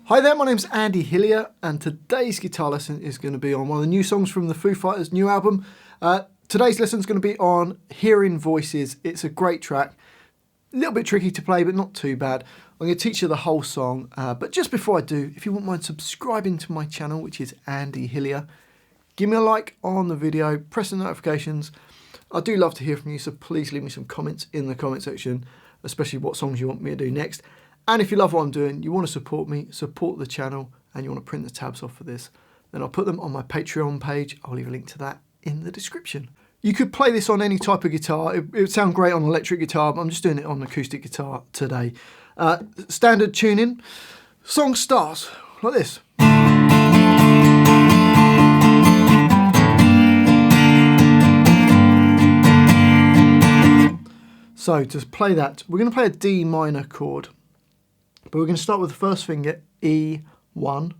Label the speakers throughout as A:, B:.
A: Hi there, my name's Andy Hillier, and today's guitar lesson is going to be on one of the new songs from the Foo Fighters' new album. Today's lesson is going to be on Hearing Voices. It's a great track, a little bit tricky to play, but not too bad. I'm going to teach you the whole song, but just before I do, if you wouldn't mind subscribing to my channel, which is Andy Hillier, give me a like on the video, press the notifications. I do love to hear from you, so please leave me some comments in the comment section, especially what songs you want me to do next. And if you love what I'm doing, you want to support me, support the channel, and you want to print the tabs off for this, then I'll put them on my Patreon page. I'll leave a link to that in the description. You could play this on any type of guitar. It would sound great on electric guitar, but I'm just doing it on acoustic guitar today. Standard tuning. Song starts like this. So to play that, we're going to play a D minor chord. But we're going to start with the first finger, E1,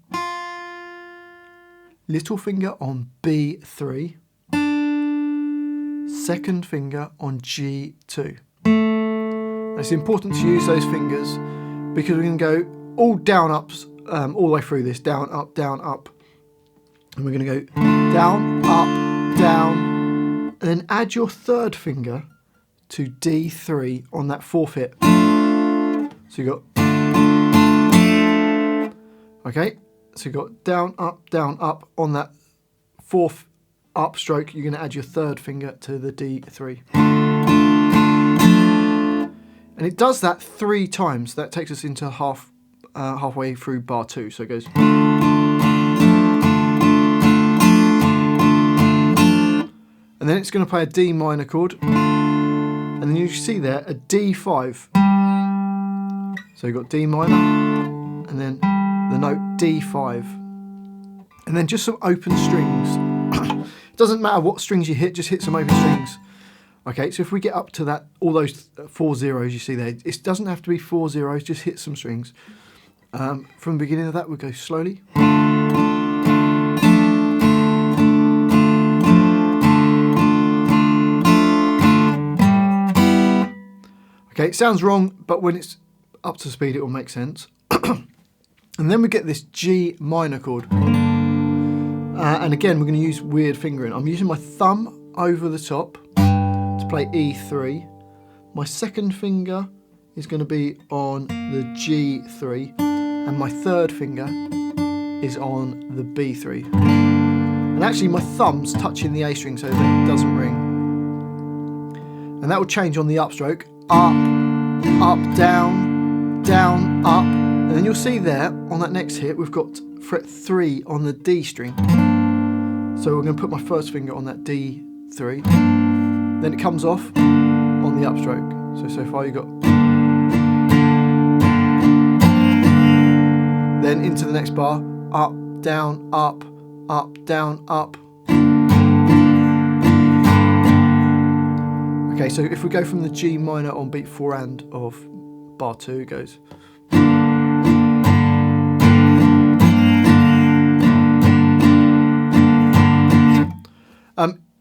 A: little finger on B3, second finger on G2. Now it's important to use those fingers because we're going to go all down ups all the way through this, down, up, and we're going to go down, up, down, and then add your third finger to D3 on that fourth hit. So you got, okay, so you've got down, up on that fourth up stroke. You're going to add your third finger to the D3. And it does that 3 times. That takes us into halfway through bar 2. So it goes. And then it's going to play a D minor chord. And then you see there a D5. So you've got D minor, and then the note D5, and then just some open strings. It doesn't matter what strings you hit, just hit some open strings. Okay, so if we get up to that, all those 4 zeros you see there, it doesn't have to be 4 zeros, just hit some strings. From the beginning of that, we'll go slowly. Okay, it sounds wrong, but when it's up to speed, it will make sense. And then we get this G minor chord. And again, we're going to use weird fingering. I'm using my thumb over the top to play E3. My second finger is going to be on the G3. And my third finger is on the B3. And actually my thumb's touching the A string so that it doesn't ring. And that will change on the upstroke. Up, up, down, down, up. And then you'll see there, on that next hit, we've got fret 3 on the D string. So we're going to put my first finger on that D3. Then it comes off on the upstroke. So far you got. Then into the next bar, up, down, up, down, up. Okay, so if we go from the G minor on beat 4 and of bar 2, it goes.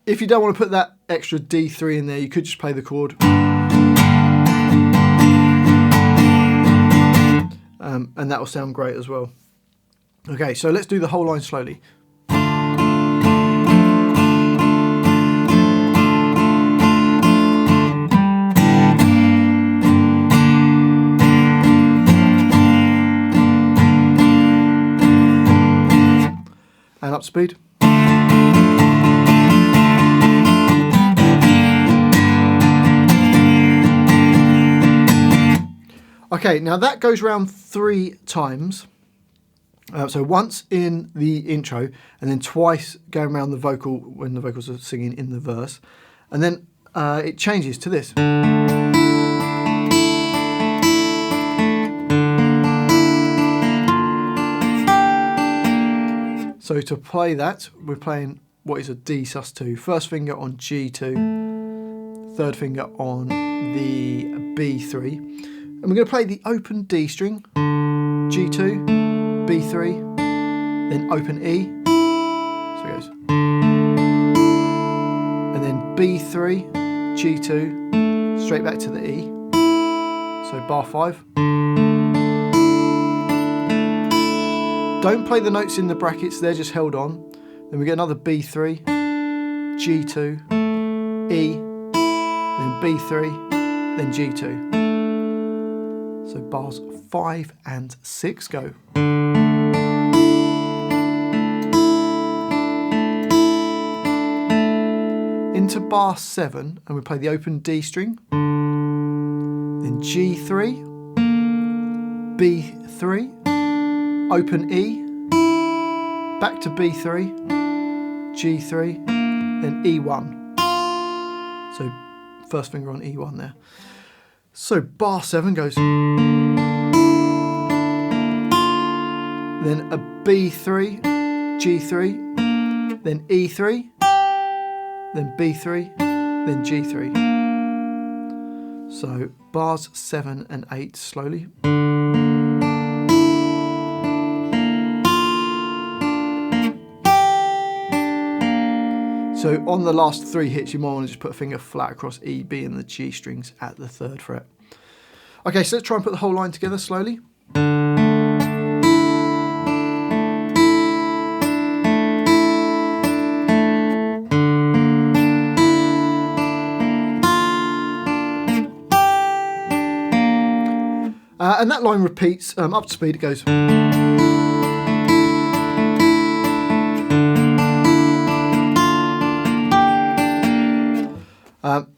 A: If you don't want to put that extra D3 in there, you could just play the chord. And that will sound great as well. Okay, so let's do the whole line slowly. And up speed. Okay, now that goes around 3 times. So once in the intro, and then twice going around the vocal when the vocals are singing in the verse. And then it changes to this. So to play that, we're playing what is a D sus2. First finger on G2, third finger on the B3. And we're going to play the open D string, G2, B3, then open E, so it goes. And then B3, G2, straight back to the E, so bar 5. Don't play the notes in the brackets, they're just held on. Then we get another B3, G2, E, then B3, then G2. So bars 5 and 6 go. Into bar 7, and we play the open D string, then G3, B3, open E, back to B3, G3, then E1. So first finger on E1 there. So bar 7 goes, then a B3, G3, then E3, then B3, then G3. So bars 7 and 8 slowly. So on the last 3 hits, you might want to just put a finger flat across E, B and the G strings at the 3rd fret. Okay, so let's try and put the whole line together slowly. And that line repeats, up to speed it goes.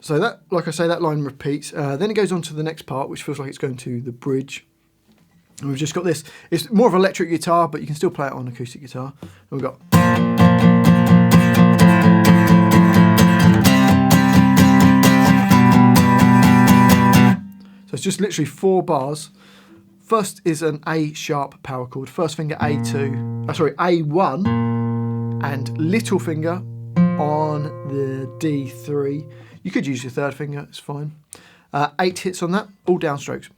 A: So that, like I say, that line repeats. Then it goes on to the next part, which feels like it's going to the bridge. And we've just got this. It's more of an electric guitar, but you can still play it on acoustic guitar. And we've got. So it's just literally 4 bars. First is an A sharp power chord. First finger A2, A1, and little finger on the D3. You could use your 3rd finger, it's fine. 8 hits on that, all downstrokes.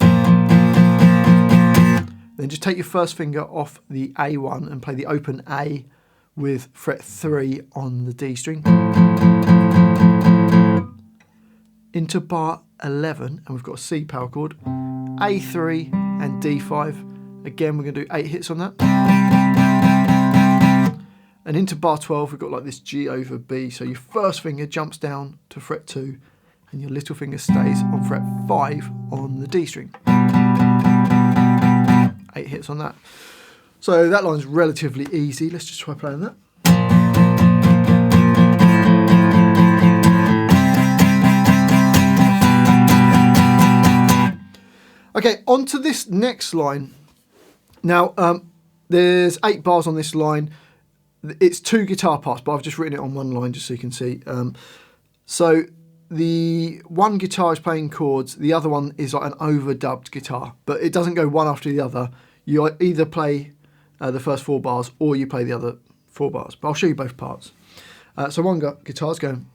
A: Then just take your first finger off the A1 and play the open A with fret 3 on the D string. Into bar 11, and we've got a C power chord, A3 and D5. Again, we're going to do 8 hits on that. And into bar 12, we've got like this G over B. So your first finger jumps down to fret 2, and your little finger stays on fret 5 on the D string. 8 hits on that. So that line's relatively easy. Let's just try playing that. Okay, on to this next line. Now, there's 8 bars on this line. It's 2 guitar parts, but I've just written it on one line just so you can see. So the one guitar is playing chords, the other one is like an overdubbed guitar, but it doesn't go one after the other. You either play the first 4 bars or you play the other 4 bars, but I'll show you both parts. So one guitar's going.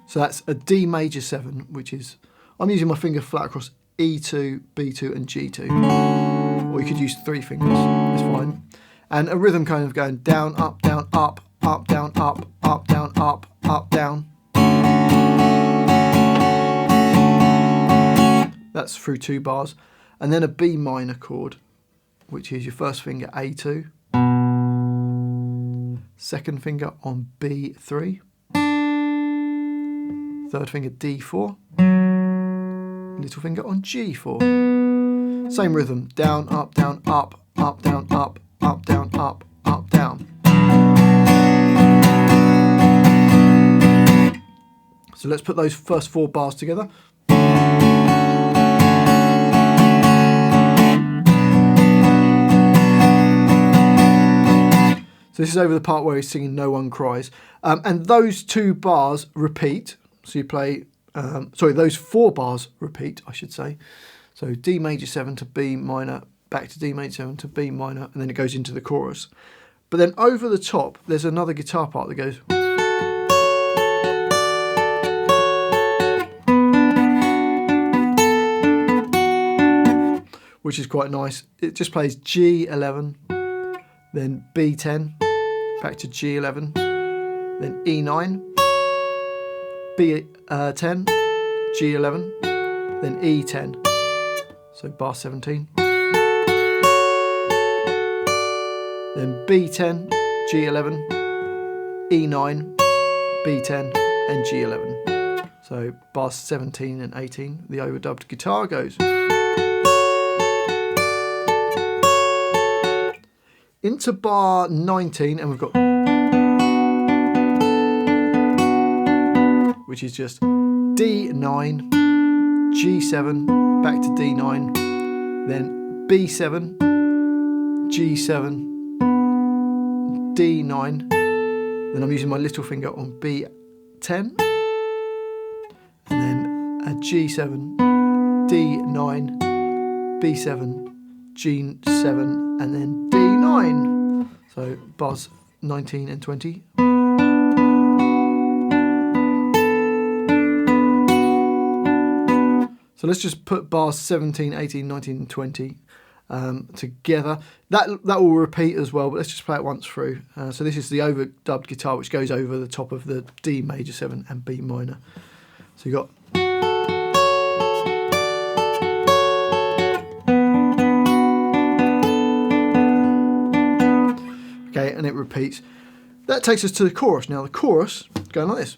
A: So that's a D major 7, which is, I'm using my finger flat across E2, B2 and G2. Or you could use 3 fingers, it's fine. And a rhythm kind of going down, up, down, up, up, down, up, up, down, up, up, down. That's through 2 bars. And then a B minor chord, which is your first finger A2, second finger on B3, 3rd finger D4, little finger on G4. Same rhythm, down, up, down, up, up, down, up, up, down, up, up, down. So let's put those first 4 bars together. So this is over the part where he's singing No One Cries. And those 2 bars repeat. So you play, those 4 bars repeat, I should say. So D major 7 to B minor, back to D major 7 to B minor, and then it goes into the chorus. But then over the top, there's another guitar part that goes. Which is quite nice. It just plays G11, then B10, back to G11, then E9, B10, G11, then E10, so bar 17, then B10, G11, E9, B10, and G11. So bars 17 and 18, the overdubbed guitar goes. Into bar 19, and we've got, which is just D9, G7, back to D9, then B7, G7, D9, then I'm using my little finger on B10, and then a G7, D9, B7, G7, and then D9. So bars 19 and 20. So let's just put bars 17, 18, 19, and 20 together. That will repeat as well, but let's just play it once through. So this is the overdubbed guitar, which goes over the top of the D major 7 and B minor. So you got. Okay, and it repeats. That takes us to the chorus. Now the chorus is going like this.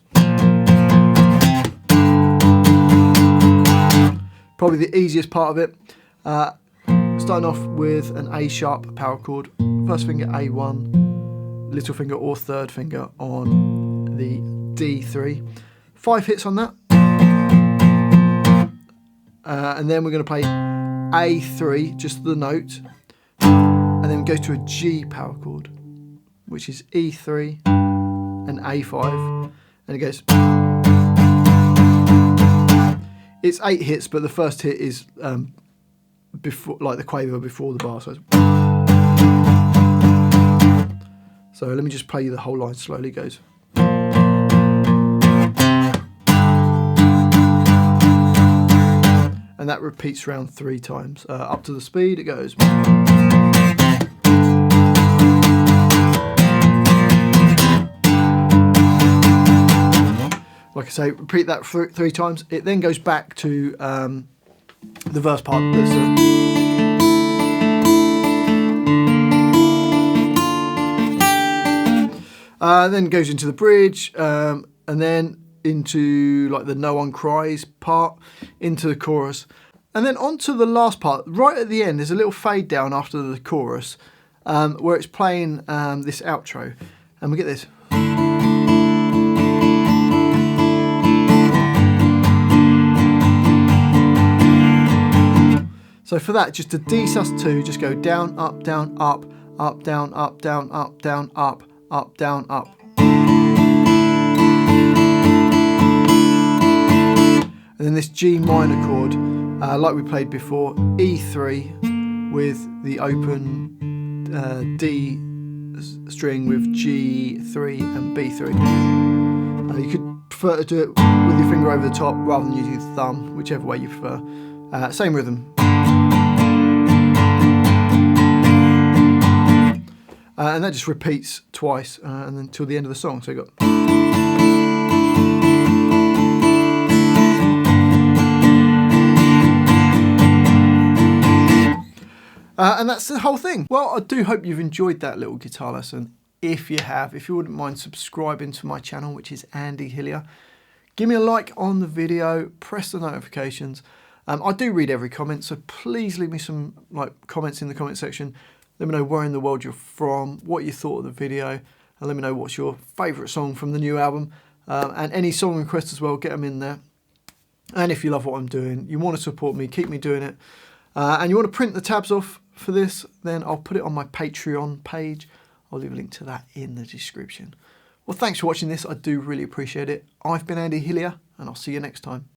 A: Probably the easiest part of it. Starting off with an A sharp power chord, first finger A1, little finger or third finger on the D3. 5 hits on that. And then we're going to play A3, just the note, and then go to a G power chord, which is E3 and A5, and it goes. It's 8 hits, but the first hit is before, like the quaver before the bar. So let me just play you the whole line slowly. It goes. And that repeats around 3 times. Up to the speed, it goes. Like I say, repeat that 3 times. It then goes back to the verse part. Then goes into the bridge, and then into like the No One Cries part, into the chorus, and then onto the last part. Right at the end, there's a little fade down after the chorus, where it's playing this outro, and we get this. So for that, just a D sus2, just go down, up, down, up, up, down, up, down, up, down, up, up, down, up. And then this G minor chord, like we played before, E3 with the open D string with G3 and B3. You could prefer to do it with your finger over the top rather than using the thumb, whichever way you prefer. Same rhythm. And that just repeats twice, and then till the end of the song. So you got. And that's the whole thing. Well, I do hope you've enjoyed that little guitar lesson. If you have, if you wouldn't mind subscribing to my channel, which is Andy Hillier, give me a like on the video, press the notifications. I do read every comment, so please leave me some comments in the comment section. Let me know where in the world you're from, what you thought of the video, and let me know what's your favourite song from the new album. And any song requests as well, get them in there. And if you love what I'm doing, you want to support me, keep me doing it, and you want to print the tabs off for this, then I'll put it on my Patreon page. I'll leave a link to that in the description. Well, thanks for watching this. I do really appreciate it. I've been Andy Hillier, and I'll see you next time.